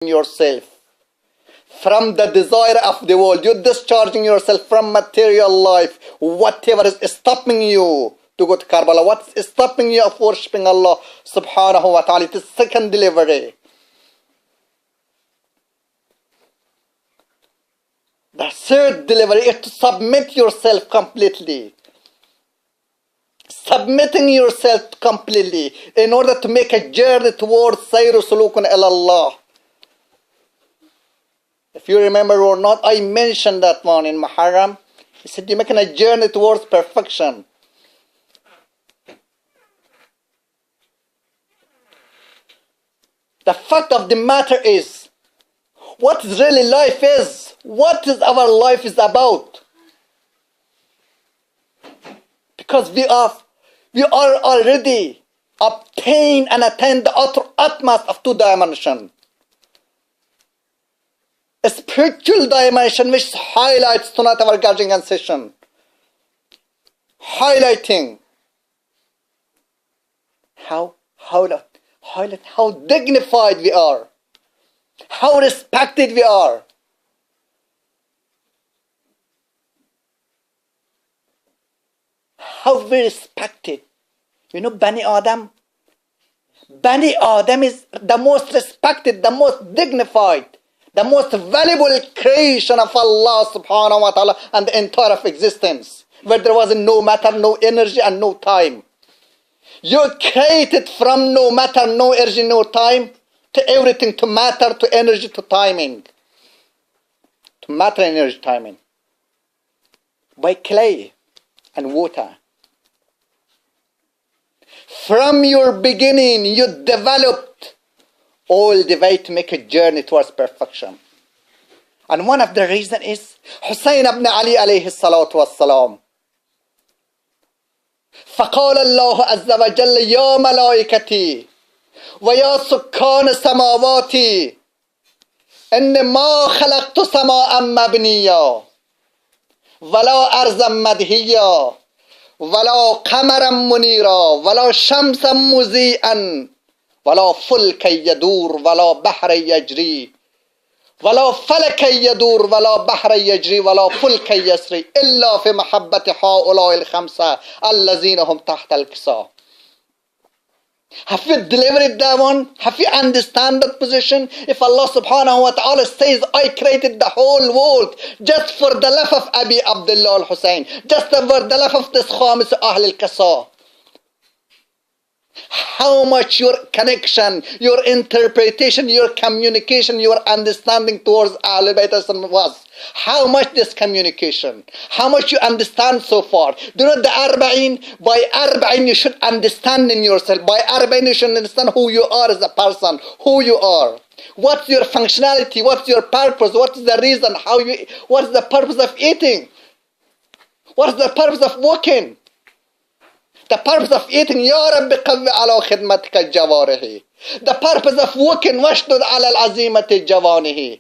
yourself from the desire of the world. You're discharging yourself from material life. Whatever is stopping you to go to Karbala, what is stopping you of worshipping Allah subhanahu wa ta'ala? It is second delivery. The third delivery is to submit yourself completely. Submitting yourself completely in order to make a journey towards sayru sulukun ilallah. If you remember or not, I mentioned that one in Muharram. He said you're making a journey towards perfection. The fact of the matter is, what really life is, what is our life is about. Because we are already obtained and attained the utmost of two dimensions. A spiritual dimension which highlights tonight our gathering and session. Highlighting how dignified we are. How respected we are. How we respected. You know, Bani Adam? Bani Adam is the most respected, the most dignified, the most valuable creation of Allah subhanahu wa ta'ala and the entire of existence. Where there was no matter, no energy and no time. You're created from no matter, no energy, no time to everything, to matter, to energy, to timing. To matter, energy, timing. By clay and water. From your beginning, you developed all the way to make a journey towards perfection. And one of the reasons is Hussein ibn Ali alayhi salatu wassalam. فقال الله عز وجل يا ملائكتي ويا سكان سماواتي إن ما خلقت سماء مبنيا ولا أرضا مدهيا ولا قمرا منيرا ولا شمسا مضيئا ولا فلك يدور ولا بحر يجري ولا فلك يدور ولا بحر يجري ولا فلك يسري إلا في محبة هؤلاء الخمسة الذين هم تحت الكساء. Have you delivered that one? Have you understand that position? If Allah subhanahu wa ta'ala says, I created the whole world just for the love of Abi Abdullah al-Hussein, just for the love of this Khamis Ahl al-Kasa. How much your connection, your interpretation, your communication, your understanding towards Ahlul Bayt was. How much this communication, how much you understand so far. Do not the Arba'in, by Arba'in you should understand in yourself. By Arba'in you should understand who you are as a person, who you are. What's your functionality, what's your purpose, what is the reason, what is the purpose of eating? What is the purpose of walking? The purpose of eating, Ya Rabbi qawwi ala khidmatika jawarihi. The purpose of walking, washdud ala al-azimati jawanihi.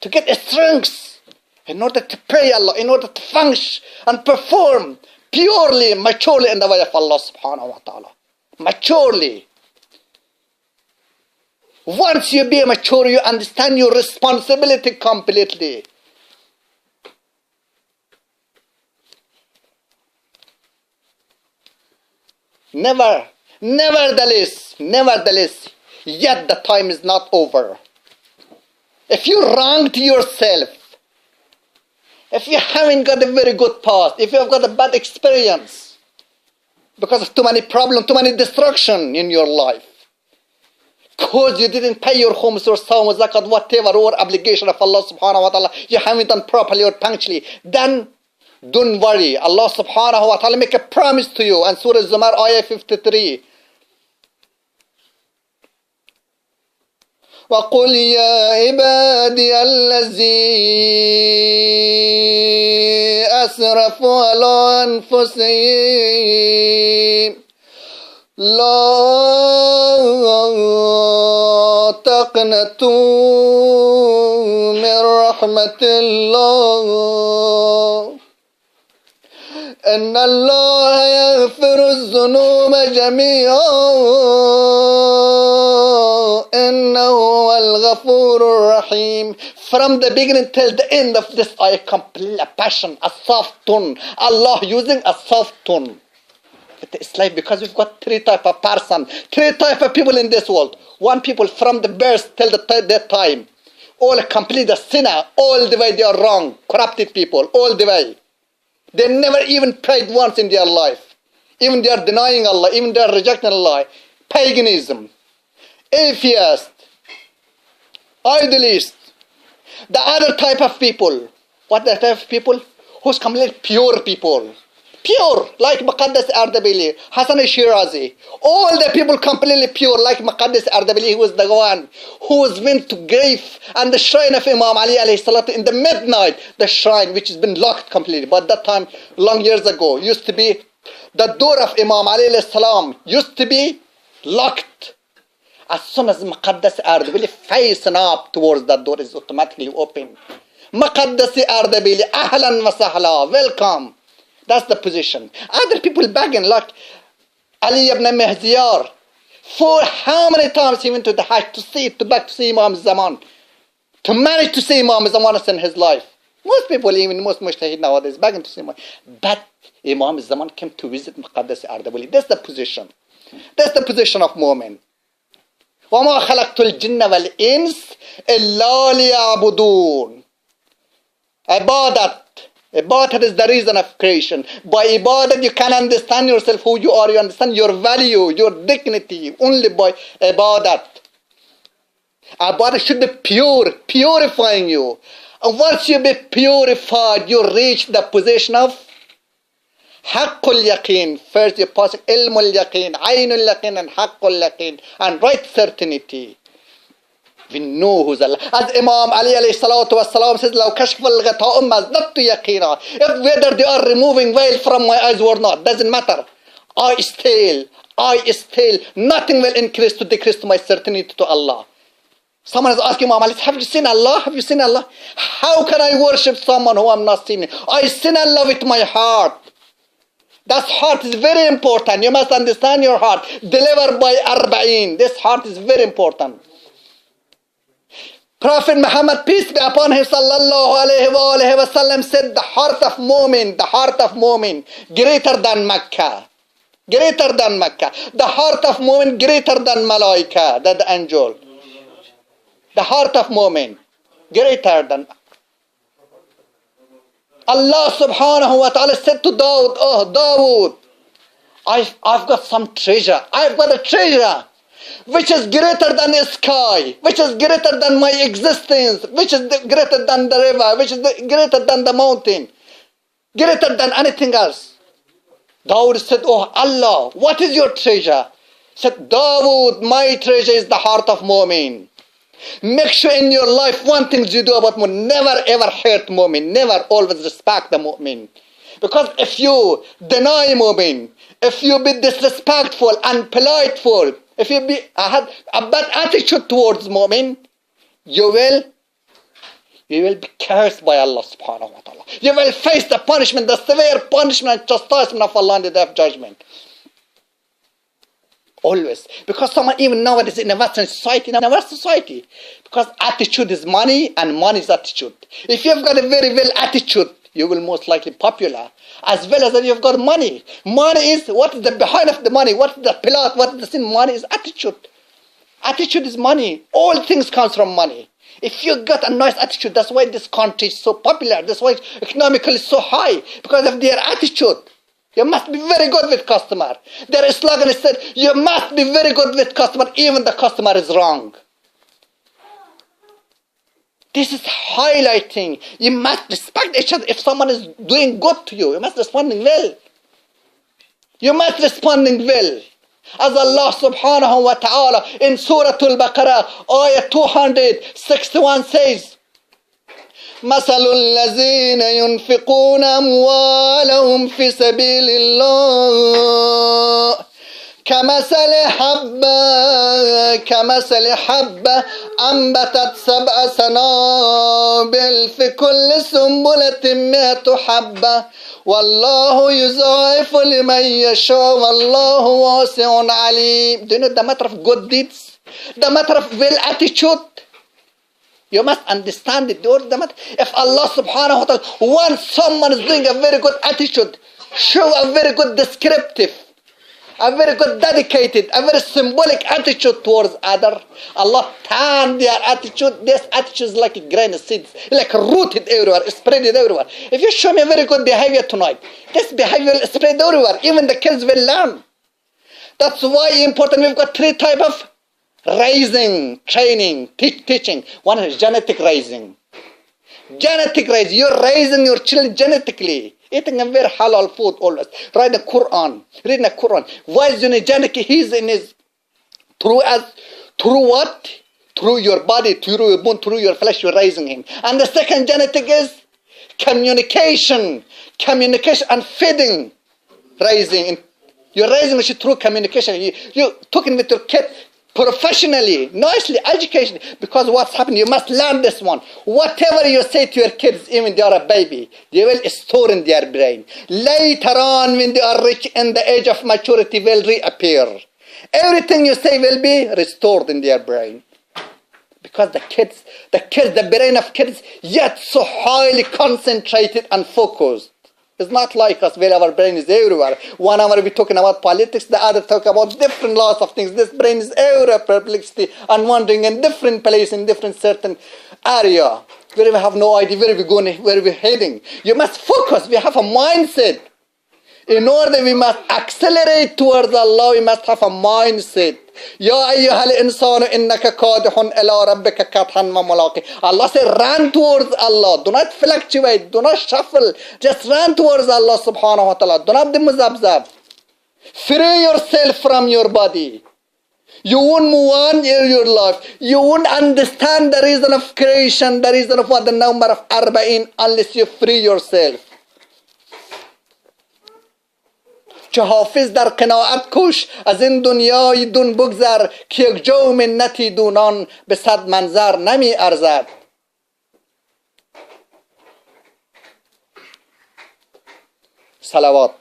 To get strength in order to pray Allah, in order to function and perform purely, maturely in the way of Allah subhanahu wa ta'ala. Maturely. Once you be mature, you understand your responsibility completely. Nevertheless, yet the time is not over. If you wronged yourself, if you haven't got a very good past, if you have got a bad experience, because of too many problems, too many destruction in your life, because you didn't pay your khums or sawm, zakat, whatever, or obligation of Allah subhanahu wa ta'ala, you haven't done properly or punctually, then don't worry. Allah subhanahu wa ta'ala make a promise to you. And Surah Zumar ayah 53. وَقُلْ يَا عِبَادِيَ الَّذِي أَسْرَفُوا عَلَىٰ أَنفُسِهِمْ لَا تَقْنَطُوا مِنْ رَحْمَةِ اللَّهِ إن الله يغفر الذنوب جميعا إنه هو الغفور الرحيم. From the beginning till the end of this ayah, completely a passion, a soft tone. Allah using a soft tone. It's like because we've got three type of person, three type of people in this world. One people from the birth till that time, all complete the sinner, all the way they are wrong, corrupted people, all the way. They never even prayed once in their life. Even they are denying Allah, even they are rejecting Allah. Paganism, atheist, idolist. The other type of people, what the type of people? Who's completely pure people. Pure, like Muqaddas Ardabili, Hassan Shirazi. All the people completely pure, like Muqaddas Ardabili, who was the one who was went to grave and the shrine of Imam Ali alayhi salatu in the midnight, the shrine which has been locked completely. But that time, long years ago, used to be, the door of Imam Ali alayhi salam used to be locked. As soon as Muqaddas Ardabili facing up towards that door is automatically open. Muqaddas Ardabili, ahlan wa sahla, welcome. That's the position. Other people begging like Ali ibn Mahdiyar. For how many times he went to the Hajj to see, to back to see Imam Zaman. To manage to see Imam Zaman in his life. Most people, even most mujtahid nowadays, begging to see Imam. But Imam Zaman came to visit Muqaddas Ardabili. That's the position. That's the position of Mu'min. وَمَا خَلَقْتُ الْجِنَّ وَالْإِنسِ إِلَّا لِيَعْبُدُونَ. Ibadat. Ibadat is the reason of creation. By ibadat you can understand yourself, who you are, you understand your value, your dignity, only by ibadat. Ibadat should be pure, purifying you. And once you be purified, you reach the position of Haqqul Yaqeen. First you pass Ilmul Yaqeen, Aynul Yaqeen and Haqqul Yaqeen, and right certainty. We know who's Allah. As Imam Ali alayhi salatu wasalam says, لو كشف الغطاء ما ازددت يقينا. If whether they are removing veil from my eyes or not, doesn't matter. I still, nothing will increase to decrease to my certainty to Allah. Someone is asking Imam Ali, have you seen Allah? Have you seen Allah? How can I worship someone who I'm not seeing? I seen Allah with my heart. That heart is very important. You must understand your heart. Delivered by Arba'in. This heart is very important. Prophet Muhammad, peace be upon him, sallallahu alayhi wa sallam, said the heart of Mu'min, greater than Mecca. Greater than Mecca. The heart of Mu'min greater than Malaika, than the angel. The heart of Mu'min greater than Allah subhanahu wa ta'ala said to Dawood, oh Dawood, I've got some treasure. I've got a treasure which is greater than the sky, which is greater than my existence, which is greater than the river, which is greater than the mountain, greater than anything else. Dawood said, oh Allah, what is your treasure? He said, Dawood, my treasure is the heart of Mu'min. Make sure in your life one thing you do about Mu'min, never ever hurt Mu'min, never, always respect the Mu'min. Because if you deny Mu'min, if you be disrespectful and politeful, if you have a bad attitude towards Mu'min, you will be cursed by Allah subhanahu wa ta'ala. You will face the punishment, the severe punishment and chastisement of Allah on the day of judgment. Always. Because someone even nowadays in a Western society, because attitude is money and money is attitude. If you've got a very well attitude, you will most likely popular. As well as if you've got money. Money is, what is the behind of the money? What is the pillar? What is the sin? Money is attitude. Attitude is money. All things comes from money. If you got a nice attitude, that's why this country is so popular. That's why economically so high. Because of their attitude. You must be very good with customer. Their slogan is said, you must be very good with customer, even the customer is wrong. This is highlighting. You must respect each other. If someone is doing good to you, you must respond well. You must respond well. As Allah subhanahu wa ta'ala in Surah Al-Baqarah, ayah 261 says, مثل الذين ينفقون أموالهم في سبيل الله كمثل حبة أنبتت 7 سنابل في كل سنبلة 100 حبة والله يضاعف لمن يشاء والله واسع عليم. Do you know the matter of good deeds? The matter of well attitude, you must understand it. The matter, if Allah subhanahu wa ta'ala wants someone is doing a very good attitude, show a very good descriptive, a very good dedicated, a very symbolic attitude towards other. Allah turn their attitude, this attitude is like a grain of seeds, like rooted everywhere, spread it everywhere. If you show me a very good behavior tonight, this behavior will spread everywhere. Even the kids will learn. That's why important. We've got 3 types of raising, training, teaching. One is genetic raising. Genetic raising. You're raising your children genetically. Eating a very halal food always. Reading the Quran. Reading the Quran. Why is genetic? He's in his through what? Through your body, through your bone, through your flesh, you're raising him. And the second genetic is communication. Communication and feeding. Raising. You're raising through communication. You're talking with your kid professionally, nicely, education. Because what's happening, you must learn this one. Whatever you say to your kids, even they are a baby, they will store in their brain. Later on, when they are reach in the age of maturity, will reappear. Everything you say will be restored in their brain. Because the brain of kids, yet so highly concentrated and focused. It's not like us where our brain is everywhere. 1 hour we're talking about politics, the other talk about different lots of things. This brain is everywhere, perplexity and wandering in different places, in different certain area. Where we have no idea where we're going, where we're heading. You must focus. We have a mindset. In order we must accelerate towards Allah, we must have a mindset. Ya ayyuhal insanu innaka kadihun ila rabbika kadhan mamulaqi. Allah said, run towards Allah. Do not fluctuate. Do not shuffle. Just run towards Allah subhanahu wa ta'ala. Do not be muzabzab. Free yourself from your body. You won't move on in your life. You won't understand the reason of creation, the reason of what the number of arba'in, unless you free yourself. چه حافظ در قناعت کش از این دنیای دون بگذر که یک جو منتی دونان به 100 منظر نمی ارزد. صلوات.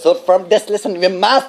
So from this lesson we must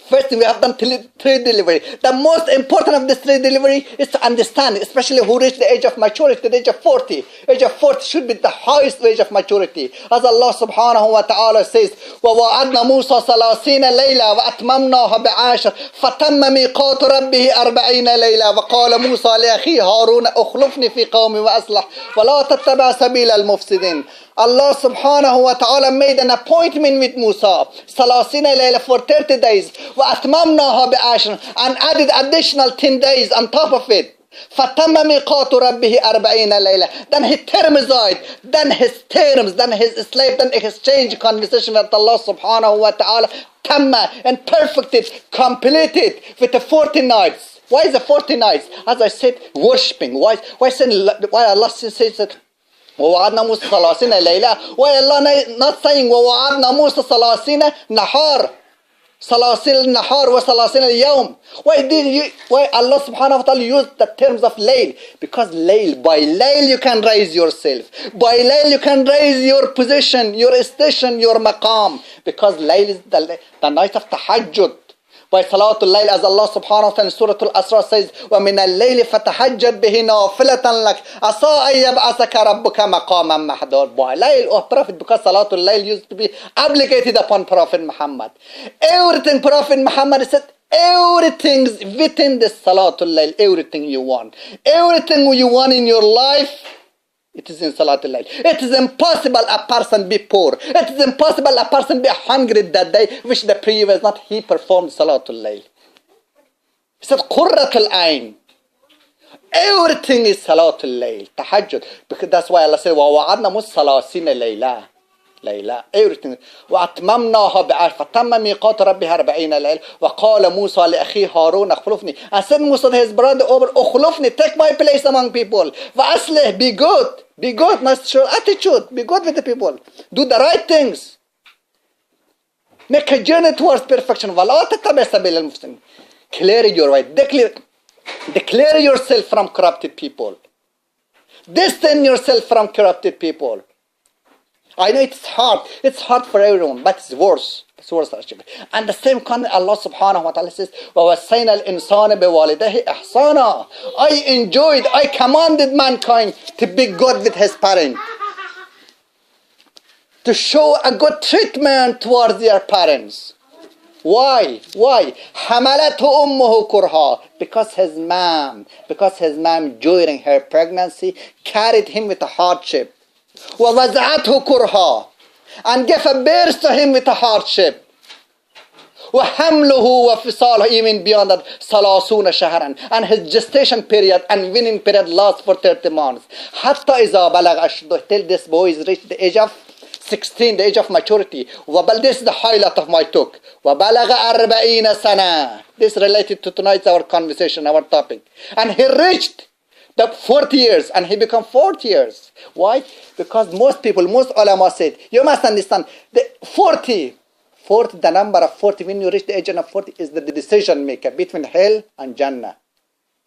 first we have done 3 delivery. The most important of this 3 delivery is to understand, especially who reach the age of maturity, the age of 40. Age of 40 should be the highest age of maturity. As Allah subhanahu wa ta'ala says, وَوَعَدْنَا مُوسَى 30 لَيْلَةً وَأَتْمَمْنَاهَا بِعَشْرٍ فَتَمَّ مِيقَاتُ رَبِّهِ 40 لَيْلَةً وَقَالَ مُوسَى لِأَخِيهِ هَارُونَ أُخْلُفْنِي فِي قَوْمِي وَأَصْلِحْ وَلَا تَتَّبِعْ سَبِيلَ الْمُفْسِدِينَ. Allah subhanahu wa ta'ala made an appointment with Musa 30 layla for 30 days وَأَتْمَمْنَاهَا بِعَشْرٍ and added additional 10 days on top of it. فَتَمَّ مِيقَاتُ رَبِّهِ 40 لَيْلَةً. Then he termized, then his terms, then his slave, then exchange conversation with Allah subhanahu wa ta'ala, tamma, and perfected, completed with the 40 nights. Why is the 40 nights? As I said, worshipping. Why Allah says that وَوَعَدْنَا مُوسَى 30 لَيْلَةً? Why Allah not saying وَوَعَدْنَا مُوسَى 30 نَهَارٍ 30 النهار و30 اليوم? Why Allah subhanahu wa ta'ala used the terms of layl? Because layl, by layl you can raise yourself. By layl you can raise your position, your station, your maqam. Because layl is the night of tahajjud. By Salatul Layl, as Allah subhanahu wa ta'ala in Surah Al-Asra says, وَمِنَ اللَّيْلِ فَتَحَجَّدْ بِهِ نَافِلَةً لَكَ عَسَىٰ أَن يَبْعَثَكَ رَبُّكَ مَقَامًا مَحْمُودًا. By Layl, oh Prophet, because Salatul Layl used to be obligated upon Prophet Muhammad. Everything Prophet Muhammad said, everything's within this Salatul Layl, everything you want. Everything you want in your life, it is in Salatul Layl. It is impossible a person be poor. It is impossible a person be hungry that day, which the previous night he performed Salatul Layl. He said, Qurratul Ayn. Everything is Salatul Layl, Tahajjud. Because that's why Allah said, وَوَعَدْنَا مُوسَى 30 لَيْلَةً. Layla, everything. وَأَتْمَمْنَاهَا بِعَشْرٍ فَتَمَّ مِيقَاتُ رَبِّهِ 40 لَيْلَةً وَقَالَ مُوسَى لِأَخِيهِ هَارُونَ أَخْلُفْنِي. And said Musa to his brother over, أُخْلُفْنِي, take my place among people. وَأَصْلِحْ, be good. Be good, nice attitude. Be good with the people. Do the right things. Make a journey towards perfection. وَلَا تَتَّبِعْ سَبِيلَ الْمُفْسِدِينَ. Clear your way. Declare yourself from corrupted people. Distance yourself from corrupted people. I know it's hard. It's hard for everyone, but it's worse. That's worst achievement. And the same content Allah subhanahu wa ta'ala says, وَوَسَّيْنَا الْإِنسَانَ بِوَالِدَيْهِ إِحْسَانًا. I commanded mankind to be good with his parents. To show a good treatment towards their parents. Why? حَمَلَتْهُ أُمُّهُ كُرْهًا. Because his mom during her pregnancy carried him with a hardship. وَوَزْعَتْهُ كُرْهًا. And gave a birth to him with a hardship. وَحَمْلُهُ وَفِصَالُهُ. Even beyond that, ثَلَاثُونَ شَهْرًا. And his gestation period and weaning period lasts for 30 months. حَتَّى إِذَا بَلَغَ أَشُدَّهُ. Till this boy is reached the age of 16, the age of maturity. This is the highlight of my talk. وَبَلَغَ 40 سَنَةً. This is related to tonight's our conversation, our topic. And he reached the 40 years and he became 40 years. Why? Because most ulama said, you must understand, the 40, the number of 40, when you reach the age of 40, is the decision maker between hell and Jannah.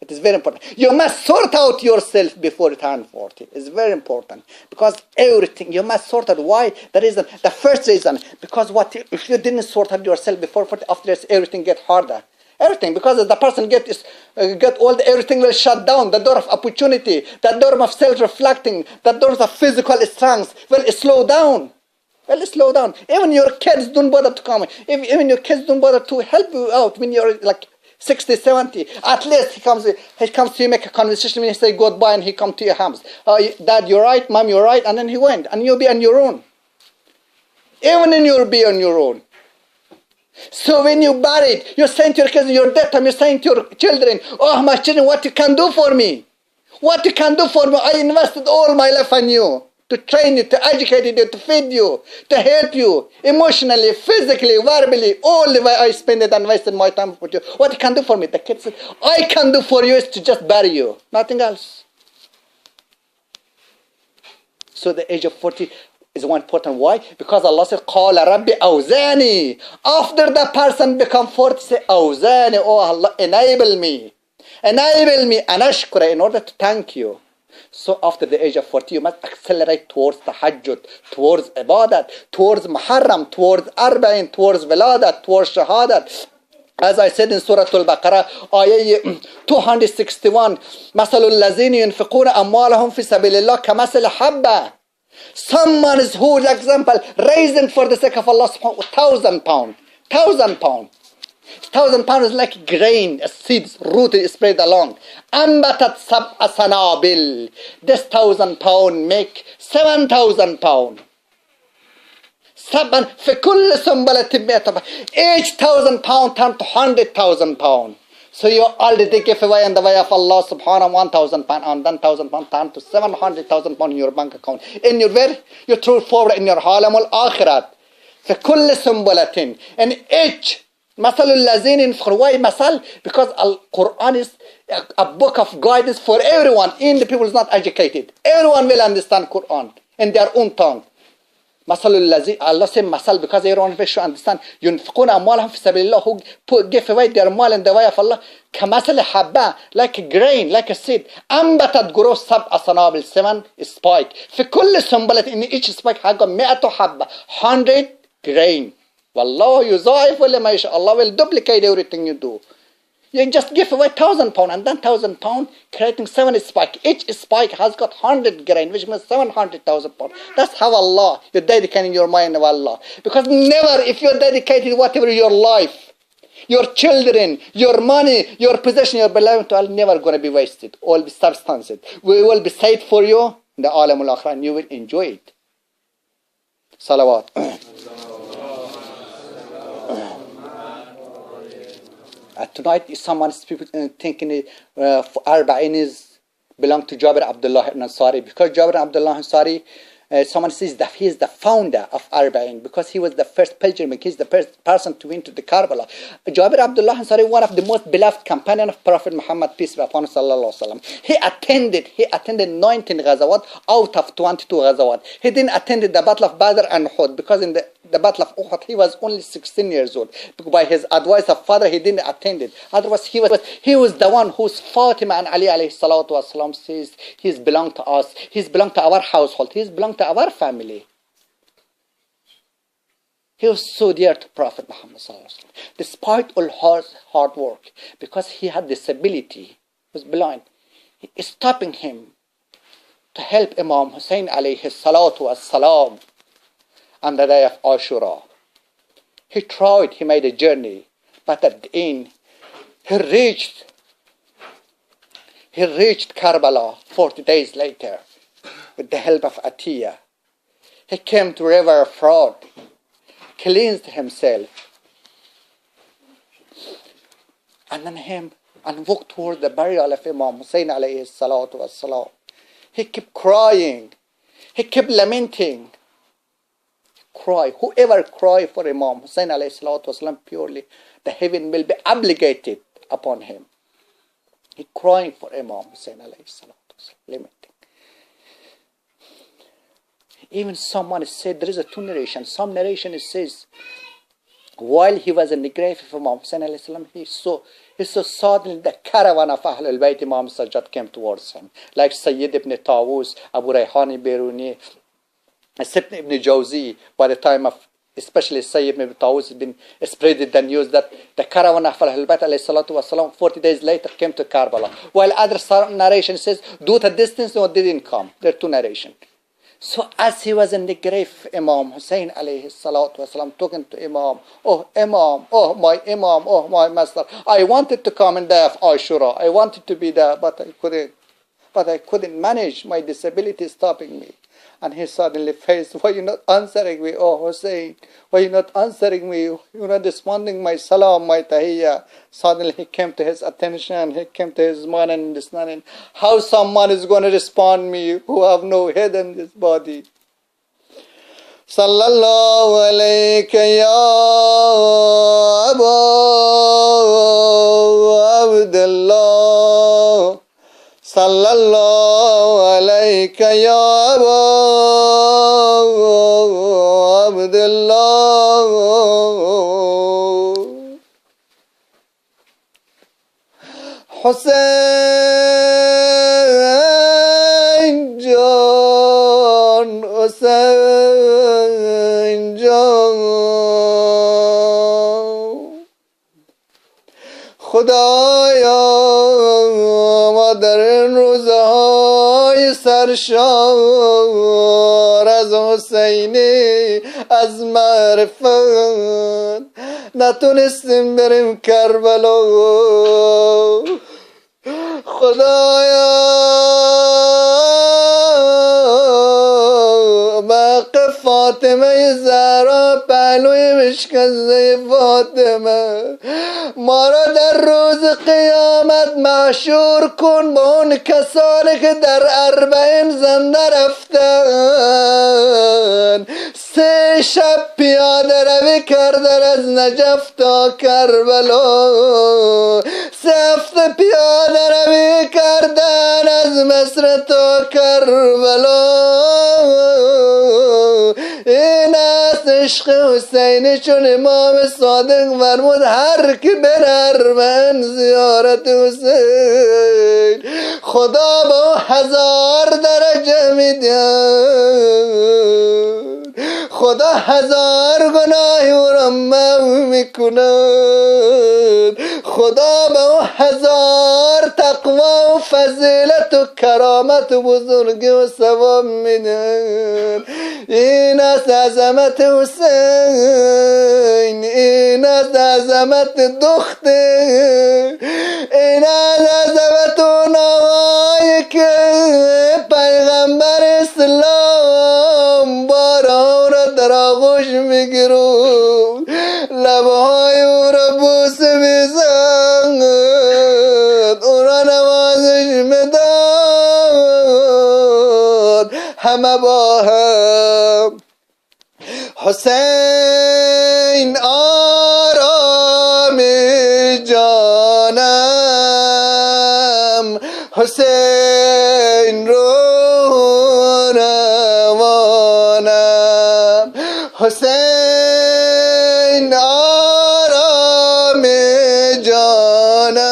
It is very important. You must sort out yourself before you turn 40. It's very important. Because everything, you must sort out. Why? The first reason, because if you didn't sort out yourself before 40, after this, everything gets harder. Everything, because as the person get old, everything will shut down. The door of opportunity, the door of self-reflecting, the doors of physical strength will slow down. Even your kids don't bother to come. Even your kids don't bother to help you out when you're like 60, 70. At least he comes to you, make a conversation, when you say goodbye, and he comes to your house. Dad, you're right. Mom, you're right. And then he went. And you'll be on your own. Even then you'll be on your own. So when you buried, you're saying to your kids, your death time, you're saying to your children, oh, my children, what you can do for me? What you can do for me? I invested all my life on you. To train you, to educate you, to feed you, to help you, emotionally, physically, verbally, all the way I spend it and wasted my time with you. What you can do for me? The kid said, I can do for you is to just bury you. Nothing else. So the age of 40 is one important. Why? Because Allah said, قَالَ رَبِّ أَوْزَانِي. After the person become 40, say, أَوْزَانِي. Oh Allah, enable me. Enable me, anashkura, in order to thank you. So after the age of 40, you must accelerate towards tahajjud, towards ibadat, towards muharram, towards arba'in, towards wiladat, towards shahadat. As I said in Surah Al-Baqarah, ayah 261, مَثَلُ الَّذِينَ يُنْفِقُونَ أَمْوَالَهُمْ فِي سَبِيلِ اللَّهِ كَمَثَلِ حَبَّةٍ. Someone is who, for example, raising for the sake of Allah subhanahu wa ta'ala, 1,000 pounds. 1,000 pounds. 1,000 pounds is like grain, a seeds, rooted, spread along. أنبتت سبع سنابل. This 1,000 pound make 7,000 pound. في كل سنبلة 100. Each 1,000 pound turn to 100,000 pound. So you already give away in the way of Allah subhanahu 1,000 pound, and then 1,000 pound turn to 700,000 pound in your bank account. In your way, you throw forward in your halam al-akhirat. في كل سنبلة. And each مثل الذين ينفقون. Why مثل? Because Al-Quran is a book of guidance for everyone. Even the people who are not educated. Everyone will understand Quran in their own tongue. مثل الذين, Allah said مثل because everyone should understand. ينفقون أموالهم في سبيل الله, who give away their money in the way of Allah. كمثل حبة, like a grain, like a seed. أنبتت grow سبع سنابل, 7 spike. في كل سنبلة, in each spike حقا 100 حبة, 100 grain. Wallahu yuza'if wa lima yasha. Allah will duplicate everything you do. You just give away 1,000 pound, and then 1,000 pound creating 7 spike. Each spike has got 100 grain, which means 700,000 pound. That's how Allah, you're dedicating your mind to Allah. Because never, if you're dedicated whatever your life, your children, your money, your possession, your belonging to Allah, never going to be wasted. All be substanced. We will be saved for you in the alamul akhirah, and you will enjoy it. Salawat. Tonight, if someone's thinking Arba'in belong to Jabir Abdullah Ansari, because Jabir Abdullah Ansari, someone says that he is the founder of Arba'in, because he was the first pilgrimage, he's the first person to went to the Karbala. Jabir Abdullah Ansari, one of the most beloved companion of Prophet Muhammad, peace be upon him, sallallahu alaihi wasallam. He attended 19 ghazawat out of 22 ghazawat. He didn't attend the battle of Badr and Uhud, because in the battle of Uhud, he was only 16 years old. By his advice of father, he didn't attend it. Otherwise, he was the one whose Fatima and Ali alayhi salatu wasalam says, he's belonged to us, he's belonged to our household, he's belonged to our family. He was so dear to Prophet Muhammad sallallahu alaihi wasallam. Despite all hard work, because he had disability, he was blind, it's stopping him to help Imam Hussein alayhi salatu wassalam on the day of Ashura. He tried, he made a journey, but at the end, he reached Karbala 40 days later with the help of Atiyah. He came to river Fraud, cleansed himself, and walked toward the burial of Imam Hussein alayhi salatu wassalam. He kept crying, he kept lamenting. Cry. Whoever cry for Imam Hussein alayhi salatu wasalam purely, the heaven will be obligated upon him. He crying for Imam Hussein alayhi salatu wasalam, lamenting. Even someone said, there is a two narration. Some narration says, while he was in the grave of Imam Hussein alayhi salam, he saw suddenly the caravan of Ahlul Bayt Imam Sajjad came towards him. Like Sayyid ibn Tawus, Abu Rayhan Biruni, Ibn ibn Jawzi, by the time of, especially Sayyid ibn Tawus, has been spreaded the news that the caravan of Ahlul Bayt alayhi salatu wasalam 40 days later came to Karbala. While other narration says, due to distance, no, didn't come. There are two narrations. So as he was in the grave, Imam Hussein alayhi salatu wasalam talking to Imam, oh Imam, oh my master, I wanted to come in the day of Ashura. I wanted to be there, but I couldn't manage. My disability stopping me. And he suddenly faced, why are you not answering me, oh Hussein? Why are you not answering me? You're not responding my salam, my tahiyyah. Suddenly he came to his attention, he came to his mind and understanding. How someone is going to respond me who have no head in this body? Sallallahu alayka ya Abu Abdullah. Sallallahu alayka ya Abu Abdullah. Hussein John, Hussein John. Khudaya در این روزهای سرشار از حسینی از معرفت نتونستیم بریم کربلا. خدایا بق فاطمه زهرا پهلوی مشکسته فاطمه ما را در روز قیامت محشور کن با اون کسانی که در 40 زنده رفتن 3 شب پیاده روی کردن از نجف تا کربلا 3 هفته پیاده روی کردن از مصر تا کربلا. این است عشق حسینی چون امام صادق فرمود هر کی بر من زیارت حسین خدا با 1000 درجه میدهد. خدا 1000 گناهی او را معفو میکند. خدا با 1000 تقوا و فضیلت و کرامت و بزرگی و ثواب میدهد. این است عظمت حسین، این است عظمت دختر، این است عظمت اون آقایی که پیغمبر اسلام بارها را در آغوش میگیرد، لبهای او را بوسه میزند، او را نوازش میداد. همه با هم حسین آرام جانم، حسین روانم، حسین آرام جانم،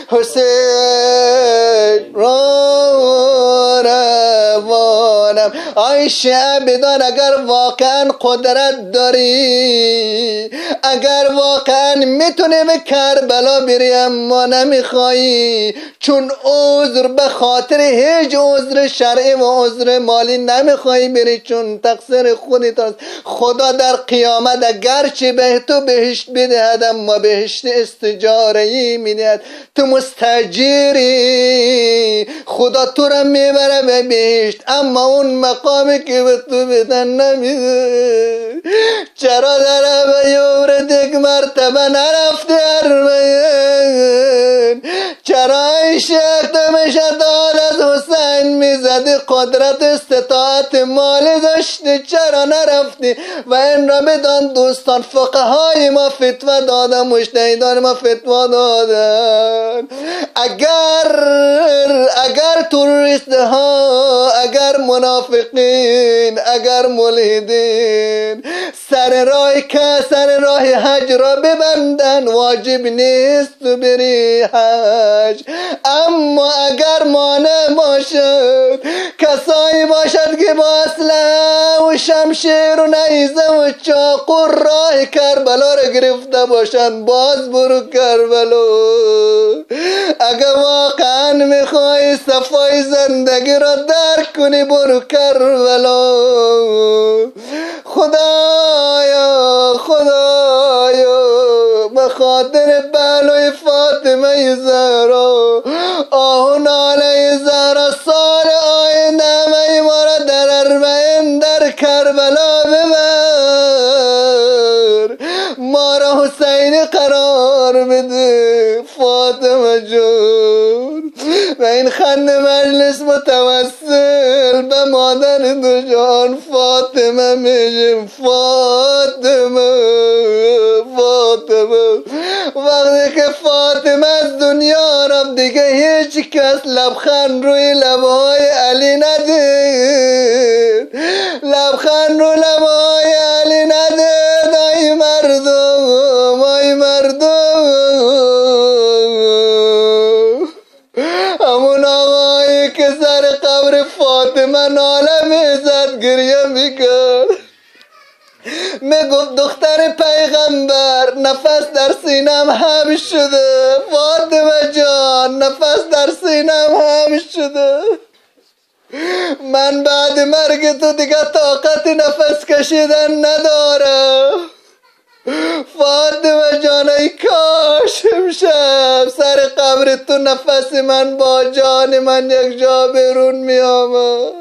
حسین روانم. آی شیعه بدان اگر واقعا قدرت داری، اگر واقعا میتونی به کربلا بری اما نمیخوایی، چون عذر به خاطر هیچ عذر شرعی و عذر مالی نمیخوایی بری، چون تقصیر خودت است. خدا در قیامت اگرچه به تو بهشت بدهد اما بهشت استجاره‌ای میدهد، تو مستجیری، خدا تو را میبره به بهشت اما اون مقامی که به تو بدن نمیده. چرا در عمرت یک مرتبه نرفتی ارمین؟ چرا عشق تو میشداد از حسین میزدی، قدرت استطاعت مالی داشتی، چرا نرفتی؟ و این را بدان دوستان، فقهای ما فتوا دادن، مجتهدان ما فتوا دادن، اگر توریست ها، اگر منافقین، اگر ملحدین سر راه حج را ببندن، واجب نیست تو بری حج. اما اگر مانع باشد، کسایی باشد که با اسلحه و شمشیر و نیزه و چاقو راه کربلا را گرفته باشند، باز برو کربلا. اگر واقعا میخوای صفای زندگی را درک کنی برو کربلا. خدایا به خاطر بلای فاطمه زهرا، آه ناله زهرا، سال آینده می ما را در اربعین در کربلا ببر، ما را حسینی قرار بده فاطمه جون. و این خند مجلس متوسل به مادر دو جان فاطمه میگیم، فاطمه وقتی که فاطمه از دنیا رفت دیگه هیچ کس لبخند روی لبهای علی ندید، لبخند روی لبهای علی ندید. ای مردم، ای مردم، همون آقایی که سر قبر فاطمه ناله میزد گریه میکرد، میگفت دختر پیغمبر نفس در سینم هم شده، فاطمه جان نفس در سینم هم شده، من بعد مرگ تو دیگه طاقت نفس کشیدن ندارم. فاطمه جان ای کاش امشب سر قبر تو نفس من با جان من یک جا بیرون می آمد.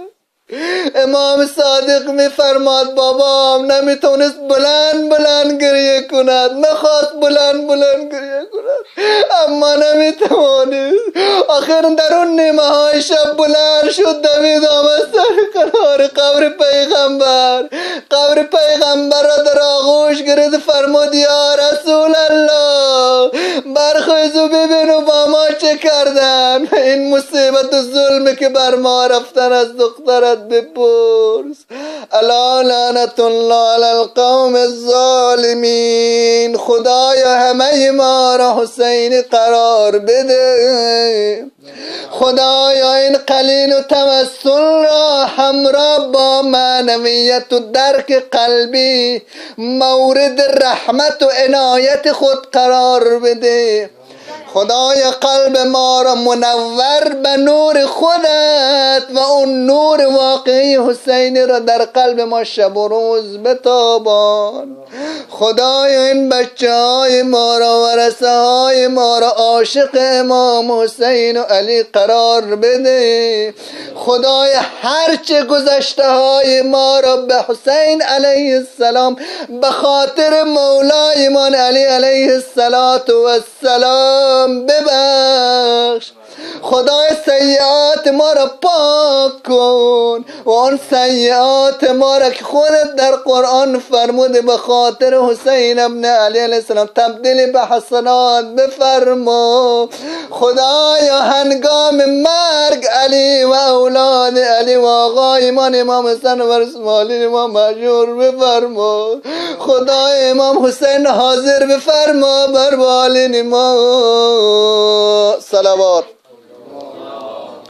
امام صادق میفرماد بابام نمیتونست بلند گریه کند، میخواست بلند گریه کند اما نمیتونست. آخر در اون نیمه های شب بلند شد، دوید آمد سر کنار قبر پیغمبر، قبر پیغمبر را در آغوش گرفت، فرمود یا رسول الله برخیز و ببین و با ما چه کردن، این مصیبت و ظلمی که بر ما رفتن از دخترت بپرس. الا لعنت الله علی القوم الظالمین. خدایا همه ما را حسین قرار بده. خدایا این قلیل و توسل را همراه با معنویت و درک قلبی مورد رحمت و عنایت خود قرار بده. خدایا قلب ما را منور به نور خودت و اون نور واقعی حسینی را در قلب ما شب و روز بتابان. خدایا این بچه های ما را ورثه های ما را عاشق امام حسین و علی قرار بده. خدایا هرچه گذشته های ما را به حسین علیه السلام به خاطر مولای من علی علیه السلام ببخش. خدای سیئات ما را پاک کن و آن سیئات ما را که خودت در قرآن فرموده به خاطر حسین ابن علی علیه السلام تبدیل به حسنات بفرما. خدایا هنگام مرگ علی و اولاد علی و آقای من امام حسین و اسماعیل ما مأجور بفرما. خدای امام حسین حاضر بفرما بر بالین ما. صلوات.